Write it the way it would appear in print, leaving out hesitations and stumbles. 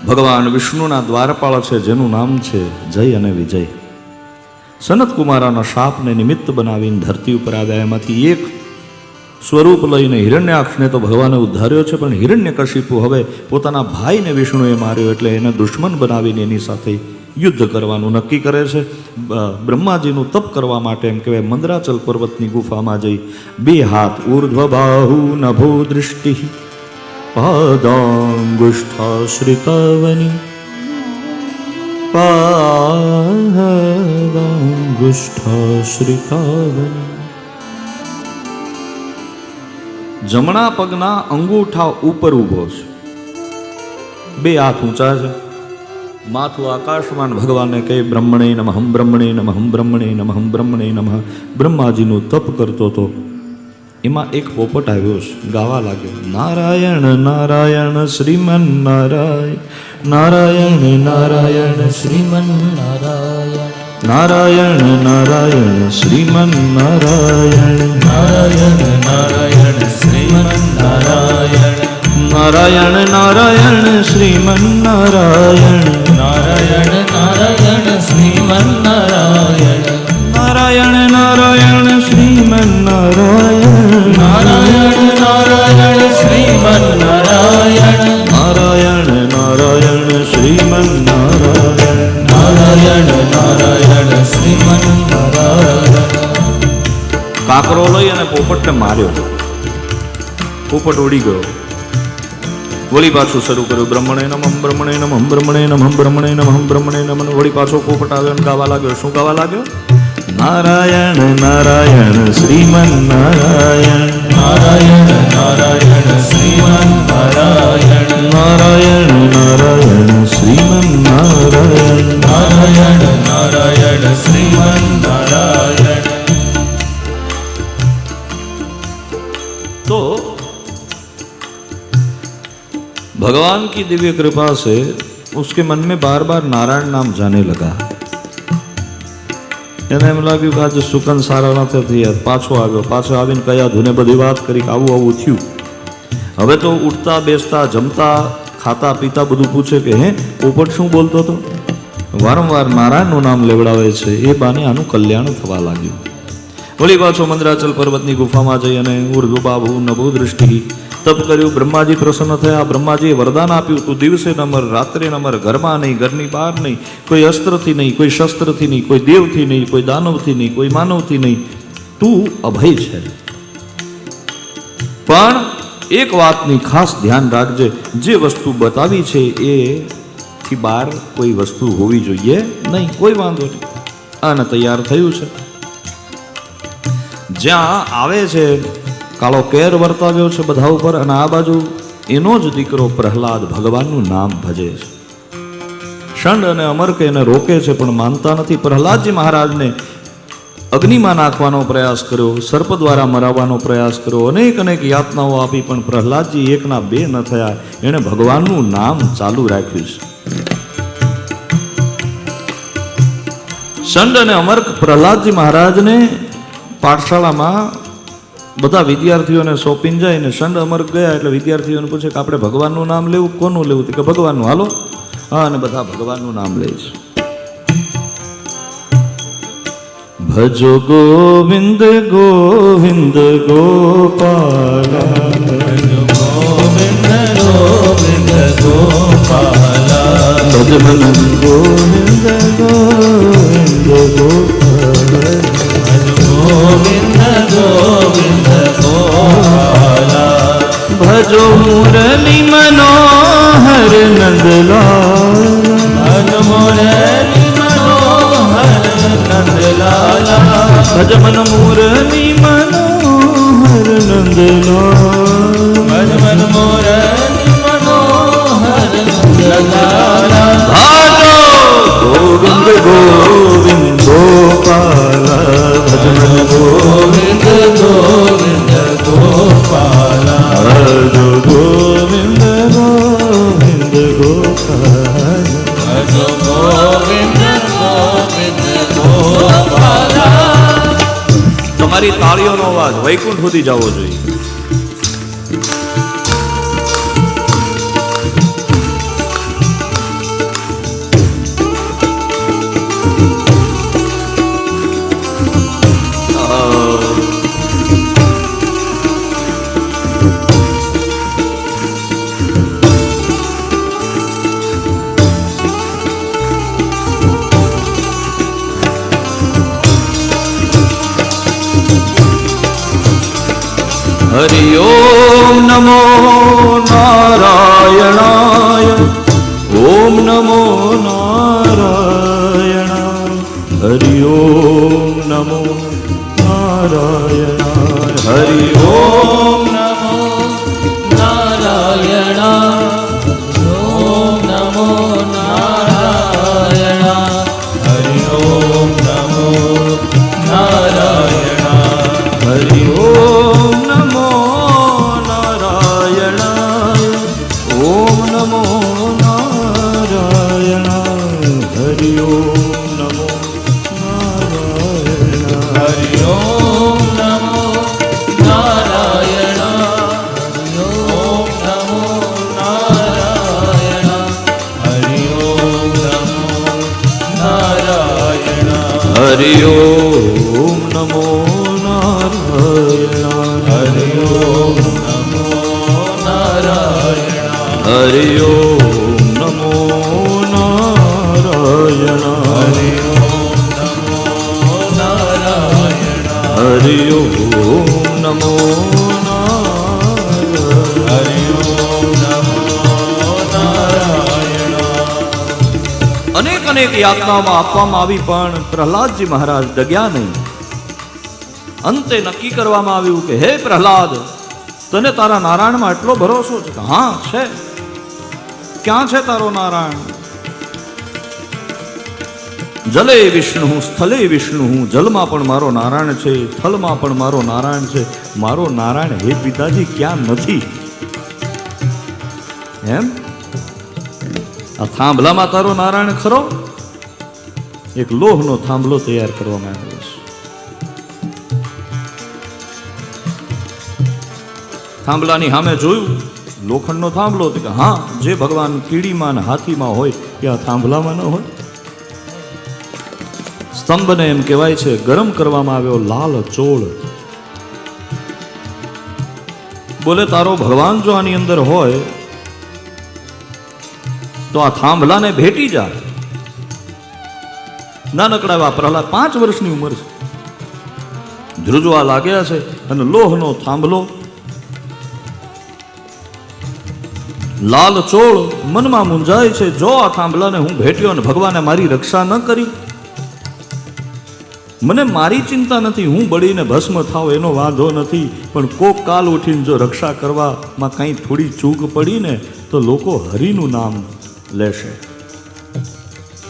ભગવાન વિષ્ણુના દ્વારપાળ છે, જેનું નામ છે જય અને વિજય. સનત કુમારાના શાપને નિમિત્ત બનાવીને ધરતી ઉપર આવ્યા. એમાંથી એક સ્વરૂપ લઈને હિરણ્યાક્ષને તો ભગવાને ઉદ્ધાર્યો છે, પણ હિરણ્યકશિપુ હવે પોતાના ભાઈને વિષ્ણુએ માર્યો, એટલે એને દુશ્મન બનાવીને એની સાથે યુદ્ધ કરવાનું નક્કી કરે છે. બ્રહ્માજીનું તપ કરવા માટે એમ કહેવાય મંદરાચલ પર્વતની ગુફામાં જઈ 2 હાથ ઉર્ધ્વ બાહુ નભો દૃષ્ટિ પાદાંગુષ્ઠાશ્રિતાવની પાદાંગુષ્ઠાશ્રિતાવની. જમણા પગના અંગૂઠા ઉપર ઊભો છે, 2 હાથ ઊંચા છે, માથું આકાશમાં. ભગવાનને કહે બ્રહ્મણે નમઃ બ્રહ્મણે નમઃ બ્રહ્મણે નમઃ બ્રહ્મણે નમઃ. બ્રહ્માજીનું તપ કરતો હતો. એમાં એક પોપટ આવ્યો છે, ગાવા લાગ્યો નારાયણ નારાયણ શ્રીમન નારાયણ નારાયણ નારાયણ શ્રીમન નારાયણ નારાયણ નારાયણ શ્રીમન નારાયણ નારાયણ નારાયણ શ્રીમન નારાયણ નારાયણ નારાયણ શ્રીમન નારાયણ નારાયણ નારાયણ શ્રીમન નારાયણ નારાયણ નારાયણ શ્રીમન નારાયણ નારાયણ નારાયણ શ્રીમન નારાયણ નારાયણ નારાયણ શ્રીમન નારાયણ નારાયણ નારાયણ શ્રીમન નારાયણ. કાકરો લઈ અને પોપટને માર્યો. પોપટ ઉડી ગયો. વળી પાછું શરૂ કર્યું બ્રહ્મણે નમઃ બ્રહ્મણે નમઃ બ્રહ્મણે નમઃ બ્રહ્મણે નમઃ બ્રહ્મણે નમઃ. વળી પાછો પોપટ આવ્યો અને ગાવા લાગ્યો. શું ગાવા લાગ્યો? નારાયણ નારાયણ શ્રીમન નારાયણ નારાયણ નારાયણ શ્રીમન નારાયણ નારાયણ નારાયણ શ્રીમન નારાયણ નારાયણ નારાયણ શ્રીમન નારાયણ. तो भगवान की दिव्य कृपा से उसके मन में बार बार नारायण नाम जाने लगा. એને એમ લાગ્યું કે આજે સુકન સારા નથી થયા. પાછો આવ્યો. પાછો આવીને કયા ધૂને બધી વાત કરી કે આવું આવું થયું. હવે તો ઉઠતા બેસતા જમતા ખાતા પીતા બધું પૂછે કે હે પોપટ શું બોલતો હતો? વારંવાર નારાયણનું નામ લેવડાવે છે. એ બાને આનું કલ્યાણ થવા લાગ્યું. વળી પાછો મંદરાચલ પર્વતની ગુફામાં જઈ અને ઉર્ધ્વ બાહુ નભો દૃષ્ટિ તપ કર્યું. બ્રહ્માજી પ્રસન્ન થયા. બ્રહ્માજીએ વરદાન આપ્યું તું દિવસે ન મર, રાત્રે ન મર, ઘરમાં નહીં, ઘરની બહાર નહીં, કોઈ અસ્ત્રથી નહીં, કોઈ શસ્ત્રથી નહીં, કોઈ દેવથી નહીં, કોઈ દાનવથી નહીં, કોઈ માનવથી નહીં, તું અભય છે. પણ એક વાતની ખાસ ધ્યાન રાખજે, જે વસ્તુ બતાવી છે એથી બહાર કોઈ વસ્તુ હોવી જોઈએ નહીં. કોઈ વાંધો નહીં. આને તૈયાર થયું છે. જ્યાં આવે છે કાળો કેર વર્તાવ્યો છે બધા ઉપર, અને આ બાજુ એનો જ દીકરો પ્રહલાદ ભગવાનનું નામ ભજે છે. ષંડ અને અમર્ક એને રોકે છે પણ માનતા નથી. પ્રહલાદજી મહારાજને અગ્નિમાં નાખવાનો પ્રયાસ કર્યો, સર્પ દ્વારા મરાવવાનો પ્રયાસ કર્યો, અનેક અનેક યાતનાઓ આપી, પણ પ્રહલાદજી એકના બે ન થયા. એણે ભગવાનનું નામ ચાલુ રાખ્યું છે. ષંડ અને અમર્ક પ્રહલાદજી મહારાજને પાઠશાળામાં બધા વિદ્યાર્થીઓને સોંપીને જાય ને ષંડ અમર્ક ગયા એટલે વિદ્યાર્થીઓને પૂછે કે આપણે ભગવાનનું નામ લેવું? કોનું લેવું? કે ભગવાનનું. હાલો. હા, અને બધા ભગવાનનું નામ લે છે. ભજો ગોવિંદ ગોવિંદ ગોપાલા, ભજો ગોવિંદ ગોવિંદ ગોપાલા, ભજ મન ગોવિંદ ગોવિંદ ગોપાલા, ગોવિંદ ગોવિંદ ગોપાલા, ભજો મુરલી મનોહર નંદલાલ, ભજ મુરલી મનોહર નંદલાલા, ભજ મન મુરલી મનોહર નંદલાલ, ભજ મન મુરલી મનોહર નંદલાલા, ભજો ગોવિંદ ગોવિંદ ગોપાલા, ભજન ગોવિંદ ગોવિંદ ગોપાલા, ભજો ગોવિંદ ગોવિંદ ગોપાલા, ભજો ગોવિંદ ગોવિંદ ગોપાલા. તમારી તાળીઓનો અવાજ વૈકુંઠ સુધી જવો જોઈએ. નમો નારાયણાય. હરિ ઓમ નમો નારાયણાય. ઓમ નમો નારાયણાય. હરિ ઓમ નમો નારાયણાય. હરિ ઓમ નમો નારાયણાય. ઓમ નમો નારાયણાય. હરિ ઓમ નમો નારાયણાય. હરિ ઓમ નમો નારાયણાય. ઓમ નમો નારાયણાય. હરિ ઓમ નમો નારાયણાય. હરિ ઓમ નમો નારાયણાય. હરિ ઓમ નમો નારાયણાય. હરિ ઓમ નમો નારાયણાય. હરિ ઓમ નમો નારાયણાય. હરિ ઓમ નમો નારાયણાય. અનેક અનેક યાતનામાં આપવામાં આવી પણ પ્રહલાદજી મહારાજ ડગ્યા નહીં. અંતે નક્કી કરવામાં આવ્યું કે હે પ્રહલાદ, તને તારા નારાયણમાં એટલો ભરોસો છે? કે હા છે. ક્યાં છે તારો નારાયણ? જલે વિષ્ણુ સ્થલે વિષ્ણુ, જલમાં પણ મારો નારાયણ છે, થલમાં પણ મારો નારાયણ છે. મારો નારાયણ હે પિતાજી ક્યાં નથી? એમ આ થાંભલામાં તારો નારાયણ ખરો? એક લોહનો થાંભલો તૈયાર કરવામાં આવ્યો છે. થાંભલાની સામે જોયું, લોખંડનો થાંભલો. કે હા, જે ભગવાન કીડીમાં ને હાથીમાં હોય એ આ થાંભલામાં ન હોય. સ્તંભને એમ કહેવાય છે ગરમ કરવામાં આવ્યો લાલ ચોળ. બોલે તારો ભગવાન જો આની અંદર હોય તો આ થાંભલાને ભેટી જા. નાનકડા એવા પ્રહલાદ, 5 વર્ષની ઉંમર છે, ધ્રુજવા લાગ્યા છે અને લોહનો થાંભલો લાલ ચોળ મનમાં મૂંઝાય છે. જો આ થાંભલાને હું ભેટ્યો અને ભગવાને મારી રક્ષા ન કરી, મને મારી ચિંતા નથી, હું બળીને ભસ્મ થાવ એનો વાંધો નથી, પણ કોક કાલ ઉઠીને જો રક્ષા કરવામાં કંઈ થોડી ચૂક પડી ને તો લોકો હરિનું નામ લેશે.